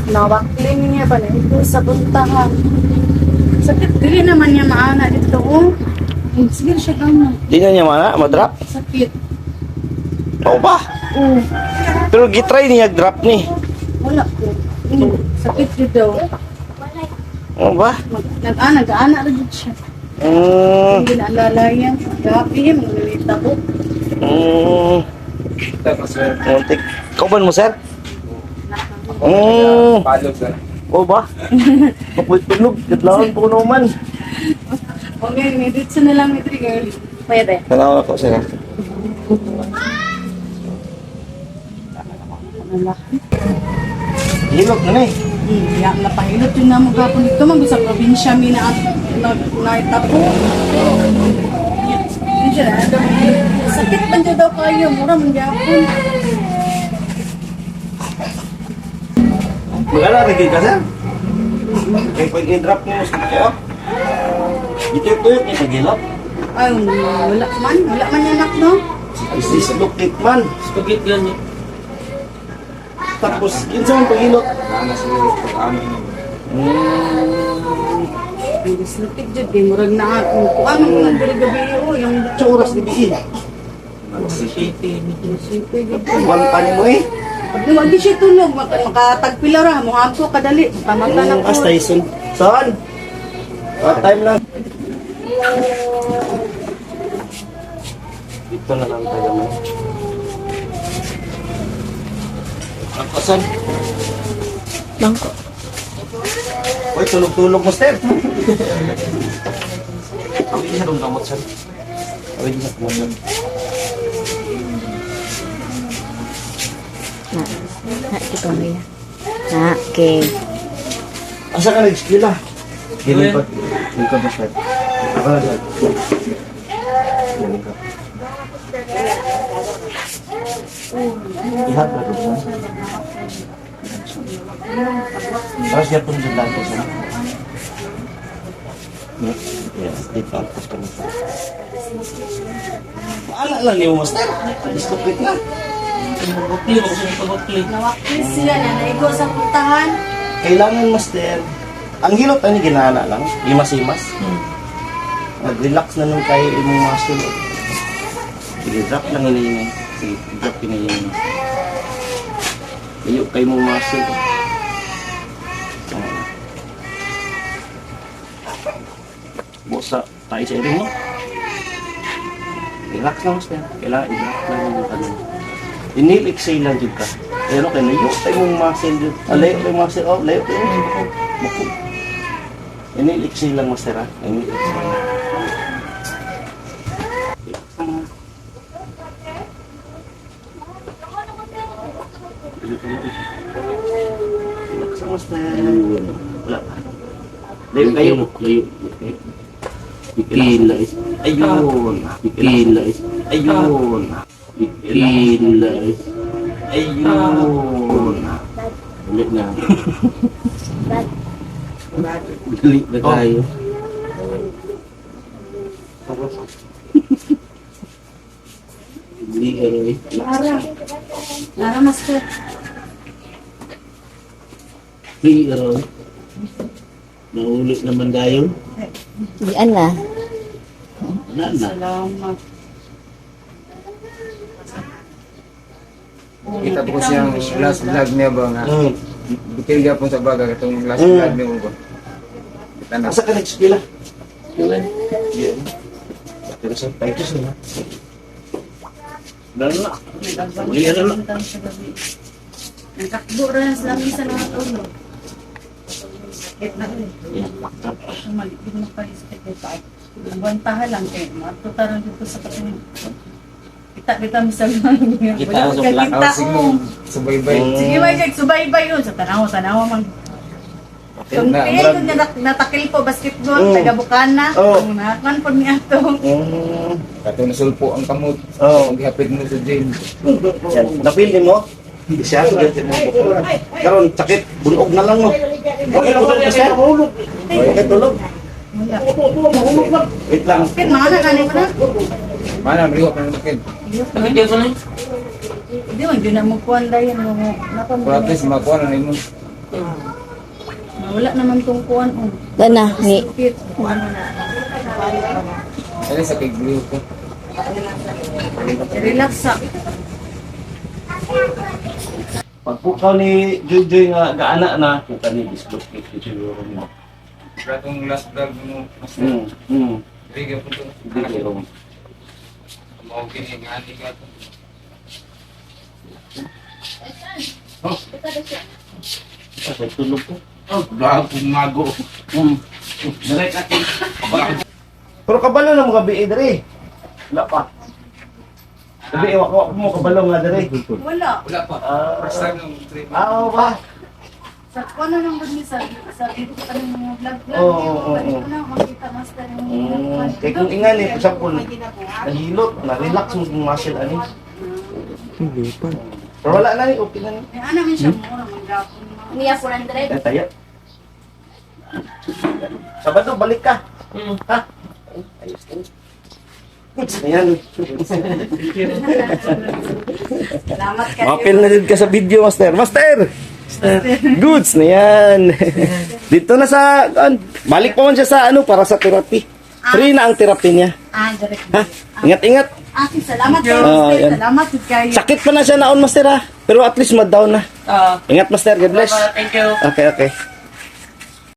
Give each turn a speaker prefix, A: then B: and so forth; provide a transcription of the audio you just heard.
A: nawakling niya ba na ito sa buntahan. Sakit, dili naman niya maana dito, oh. Sige siya gano'n.
B: Di na niya madrop?
A: Sakit.
B: Oo ba?
A: Oo.
B: Pero gitry niya drop ni.
A: Wala ko. Sakit yun daw.
B: Oo ba?
A: Nag-aana rin siya. Hindi naalala yan. Gabi yan, maglilita ko.
B: Muntik. Kauban mo, sir?
C: Palo, sir.
B: Oo ba? Kapoy tulog. Katlawan po naman.
A: Okay, meditso na lang ni Trigger. Pwede.
B: Tanaw ako, sir. Hilok na eh.
A: Napahilot yun na mga kapon dito. Mag sa probinsya, mi na naitapo. Sakit man dyan daw kayo. Mura man gyapon.
B: Magala, naging ka, sir? Kaya pag i-drop mo sa kayo. Ito-tuyok niya sa gilap.
A: Ay, wala man. Wala man yan anak, no?
B: Is lukit man.
C: Spaghetti yan niya.
B: Tapos, kinsa man paghilot.
C: Nana siguro pag-ano yun.
A: Ang dislupit dyan. Di murag na ako. Kung ano ko nang gabi o. Yung
B: Sa oras ni Biin. Pagwanta niyo mo eh.
A: pag di siya tulog, makatagpila ra. Muhag ko kadali. Pamata na ko.
B: Station. Saan? Time lang. Ito na lang tayo mo. Ang kasan?
D: Bangko.
B: Uy, tulog-tulog mo, Steph. Awin niya doon kamot, sir. Awin niya kamot, sir.
D: Ito na yan. Okay.
B: Asa ka nag-skila? Giling ka. Giling ka ba, sir? Ako na, sir. Giling ka. Ihag na doon, sir. Tapos niya pun dyan lang po, sir. Yes, dito. Tapos kami, sir. Paala lang niyo, master. Diskupit na.
A: Nawakis sila na naigo sa puntahan.
B: Kailangan, master. Ang hilot ani ginana lang, limas-limas. Mag-relax na nung kayo imong muscle. Sige, drop lang ini. Sige, drop ini. Iyo kayo mong muscle. Bosa, tayo sa iring mo. Relax lang, master. Kailangan i-relax lang yung ano. Inhale, exhale lang dyan ka. Pero kayo, iyo kayo mong muscle dyan. Layo kayo muscle. Oh, layo kayo. Buko. Inhale, exhale lang, master, ha? Inhale, exhale. Relax lang, master. Wala pa. Layo kayo. Layo. Pilay. Ayun. Pilay. Ayun. Pilay. Ayun. Ulit na. Ulit na tayo. Hindi ka rin.
A: Lara, master.
B: Hindi ka rin. Naulit naman tayo.
D: Diyan na.
B: Wala na.
A: Salamat.
C: Kita po siyang last vlog niya ba nga. Bukil gapon sa baga katong last vlog niya ba. Kita na.
B: Asa ka nag-skila? Yan. Yan. Pero sa tayo siya. Dalo na. Ulihan na.
A: Nagkakbo rin sa lamin sa mga tulog. Sakit na rin. Maligid mo pa yung sakit ito. Buwantahan lang kayo. Matutaran dito sa katingin. Kita mo sa mga.
B: Kita sa black
C: Ah, sige, subaybay.
A: Sige, may subaybay yun. Sa tanaw man. Kung pili ko niya natakil po basketball, taga Bukana. Ang nakakon po niya ito.
C: Katong nasulpo ang kamot.
B: Oo.
C: Gihapit mo sa gym.
B: Napili mo? Hindi siya. Karon sakit. Bunog na lang mo. Okay, tulog na siya. Okay, tulog.
A: Wala.
B: Wait lang.
A: Bakit mga nakani mo na?
C: Mana maliwa pa ng sakit.
A: Hindi mo, hindi na mo kuwan dahil mo.
C: Practice makuha na nimo.
A: Wala naman tong kuwan.
D: Dana, ni.
A: Sakit.
C: Ano sa kigli ko?
A: Relax sa.
B: Pag pukaw ni Joy nga gaana na, kung kani dislocate yung siguro mo.
C: Ratong last vlog mo, master. Bigyan po ito.
B: Hindi kayo.
C: Mau kini nga ani ka to.
B: Kasi tulog ko.
C: Oh, lahat kong mago.
B: Direct atin. Pero kabalo na mga bi'i dere. Wala pa. Sabi, iwak mo kabalo nga dere.
A: Wala.
C: Wala pa.
B: Ah,
C: First time ng trip.
B: oo ba?
A: Sa kuwan na lang din sa dito ka ng mga vlog-vlog.
B: Oo.
A: Balik ko na makita master yung mga
B: Kaya kung ingan eh, example, nahilot, na-relax mo yung muscle ani. Pero wala na ni, okay na ni.
A: Eh, ano man siya mura, mag-gapon mo.
D: Niya 400.
B: Eh, tayo. Sabado, balik ka. Ha? Ayos ka. Ayan.
A: Salamat kayo.
B: Mapil na din ka sa video, Master. Master! Goods na yan. Dito na sa, balik pa man siya sa para sa therapy. Free na ang therapy niya.
A: Direct.
B: Ha? Ingat-ingat.
A: Salamat kayo,
B: Ah,
A: Master.
B: yan.
A: Salamat kayo.
B: Sakit pa na siya naon, Master ha. Pero at least mad-down na. Ingat, Master. God bless.
E: Thank you.
B: Okay, okay.